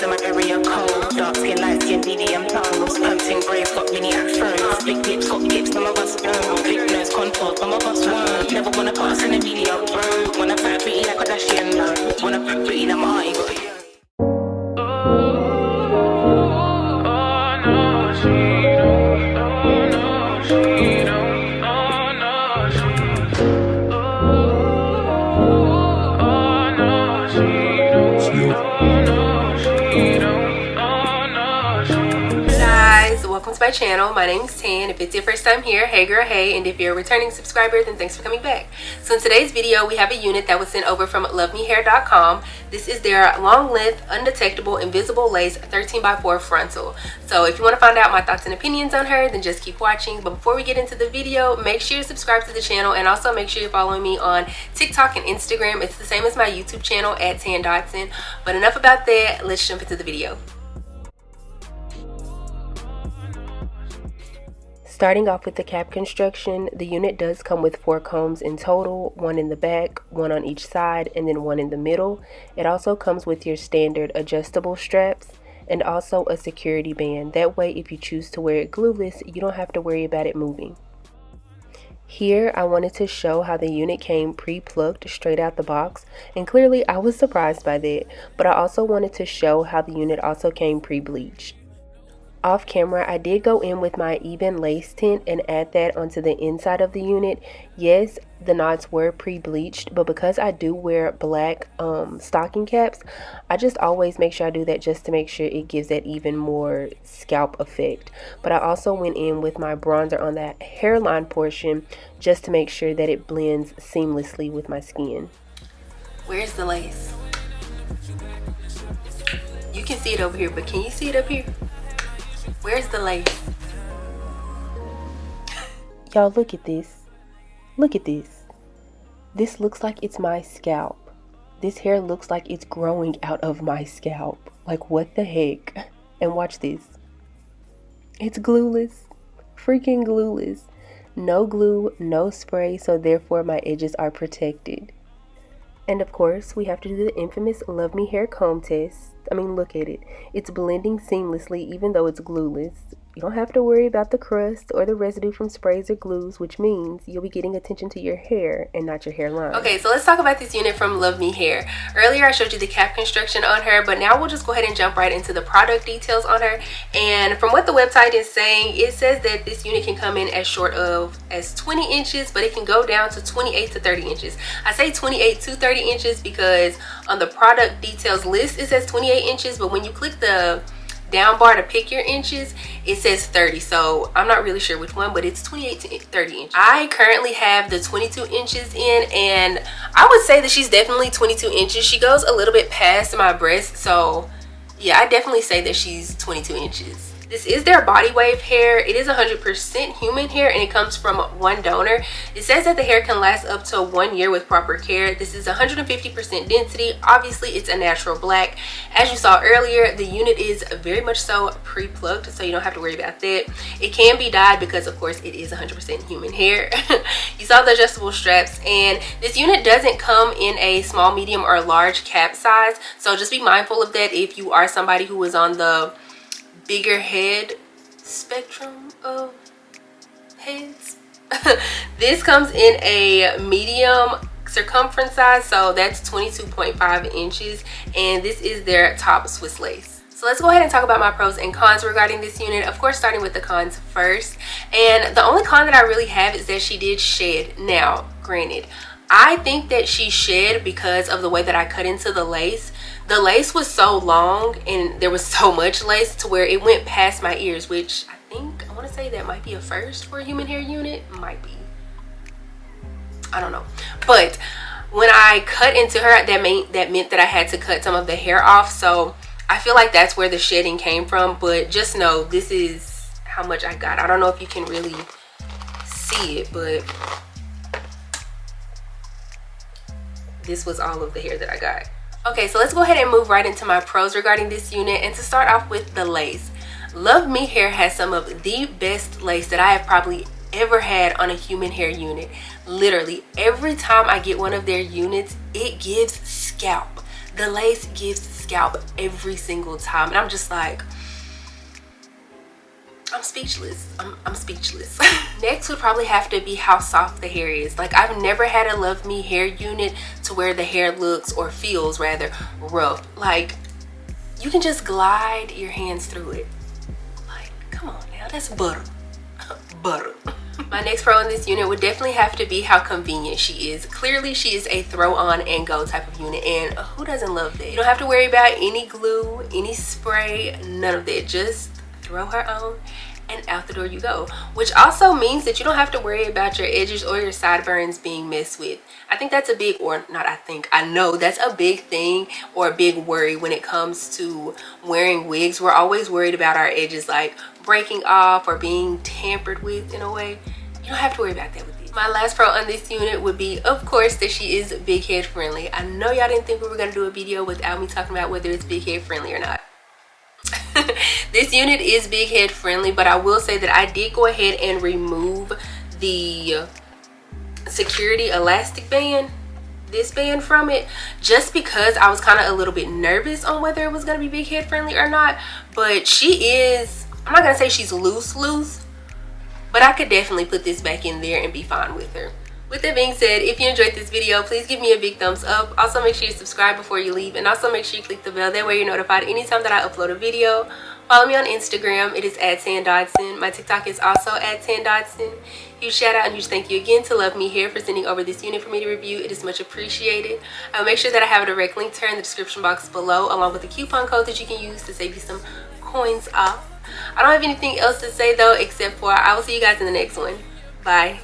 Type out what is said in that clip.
in my area code. Dark skin, light skin, medium tones. Pumping braids, got mini afros. Big lips, got hips, some of us don't. Big nose, contours, some of us won't. Never wanna put us in the media, bro. Wanna fat pretty like a Kardashian, no. Wanna fat pretty like my eye, got a welcome to my channel. My name is Tan. If it's your first time here, hey girl, hey, and if you're a returning subscriber, then thanks for coming back. So in today's video, we have a unit that was sent over from LuvMeHair.com. This is their long length, undetectable, invisible lace 13x4 frontal. So if you want to find out my thoughts and opinions on her, then just keep watching. But before we get into the video, make sure you subscribe to the channel and also make sure you're following me on TikTok and Instagram. It's the same as my YouTube channel at Tan Dotson. But enough about that, let's jump into the video. Starting off with the cap construction, the unit does come with 4 combs in total, 1 in the back, 1 on each side, and then 1 in the middle. It also comes with your standard adjustable straps and also a security band. That way, if you choose to wear it glueless, you don't have to worry about it moving. Here, I wanted to show how the unit came pre-plucked straight out the box, and clearly I was surprised by that, but I also wanted to show how the unit also came pre-bleached. Off camera, I did go in with my even lace tint and add that onto the inside of the unit. Yes, the knots were pre-bleached, but because I do wear black stocking caps, I just always make sure I do that just to make sure it gives that even more scalp effect. But I also went in with my bronzer on that hairline portion just to make sure that it blends seamlessly with my skin. Where's the lace? You can see it over here, but can you see it up here? Where's the lace? Y'all, look at this. Look at this. This looks like it's my scalp. This hair looks like it's growing out of my scalp. Like, what the heck? And watch this. It's glueless. Freaking glueless. No glue, no spray, so therefore my edges are protected. And of course, we have to do the infamous LuvMe hair comb test. I mean, look at it. It's blending seamlessly even though it's glueless. You don't have to worry about the crust or the residue from sprays or glues, which means you'll be getting attention to your hair and not your hairline. Okay, so let's talk about this unit from LuvMe Hair. Earlier I showed you the cap construction on her, but now we'll just go ahead and jump right into the product details on her. And from what the website is saying, it says that this unit can come in as short of as 20 inches, but it can go down to 28 to 30 inches. I say 28 to 30 inches because on the product details list it says 28 inches, but when you click the down bar to pick your inches, it says 30, so I'm not really sure which one, but it's 28 to 30 inches. I currently have the 22 inches in, and I would say that she's definitely 22 inches. She goes a little bit past my breast, so yeah, I definitely say that she's 22 inches. This is their body wave hair. It is 100% human hair and it comes from one donor. It says that the hair can last up to 1 year with proper care. This is 150% density. Obviously, it's a natural black. As you saw earlier, the unit is very much so pre-plucked, so you don't have to worry about that. It can be dyed because, of course, it is 100% human hair. You saw the adjustable straps, and this unit doesn't come in a small, medium, or large cap size, so just be mindful of that if you are somebody who is on the bigger head spectrum of heads. This comes in a medium circumference size, so that's 22.5 inches, and this is their top Swiss lace. So let's go ahead and talk about my pros and cons regarding this unit. Of course, starting with the cons first, and the only con that I really have is that she did shed. Now granted, I think that she shed because of the way that I cut into the lace. The lace was so long and there was so much lace to where it went past my ears, which I want to say that might be a first for a human hair unit. Might be. I don't know. But when I cut into her, that meant that I had to cut some of the hair off. So I feel like that's where the shedding came from. But just know this is how much I got. I don't know if you can really see it, but this was all of the hair that I got. Okay, so let's go ahead and move right into my pros regarding this unit. And to start off with the lace, LuvMe Hair has some of the best lace that I have probably ever had on a human hair unit. Literally every time I get one of their units, it gives scalp. The lace gives scalp every single time, and I'm just like, I'm speechless. I'm speechless. Next would probably have to be how soft the hair is. Like, I've never had a LuvMe hair unit to where the hair looks, or feels rather, rough. Like, you can just glide your hands through it. Like, come on now, that's butter. Butter. My next pro on this unit would definitely have to be how convenient she is. Clearly, she is a throw on and go type of unit, and who doesn't love that? You don't have to worry about any glue, any spray, none of that. Just throw her on and out the door you go, which also means that you don't have to worry about your edges or your sideburns being messed with. I think that's a big, or not I think, I know that's a big thing or a big worry when it comes to wearing wigs. We're always worried about our edges like breaking off or being tampered with in a way. You don't have to worry about that with these. My last pro on this unit would be, of course, that she is big head friendly. I know y'all didn't think we were going to do a video without me talking about whether it's big head friendly or not. This unit is big head friendly, but I will say that I did go ahead and remove the security elastic band, this band, from it, just because I was kind of a little bit nervous on whether it was going to be big head friendly or not. But she is, I'm not going to say she's loose, but I could definitely put this back in there and be fine with her. With that being said, if you enjoyed this video, please give me a big thumbs up. Also, make sure you subscribe before you leave, and also make sure you click the bell. That way you're notified anytime that I upload a video. Follow me on Instagram. It is @Dotson. My TikTok is also @Dotson. Huge shout out and huge thank you again to LuvMe Hair for sending over this unit for me to review. It is much appreciated. I'll make sure that I have a direct link to her in the description box below, along with a coupon code that you can use to save you some coins off. I don't have anything else to say though, except for I will see you guys in the next one. Bye.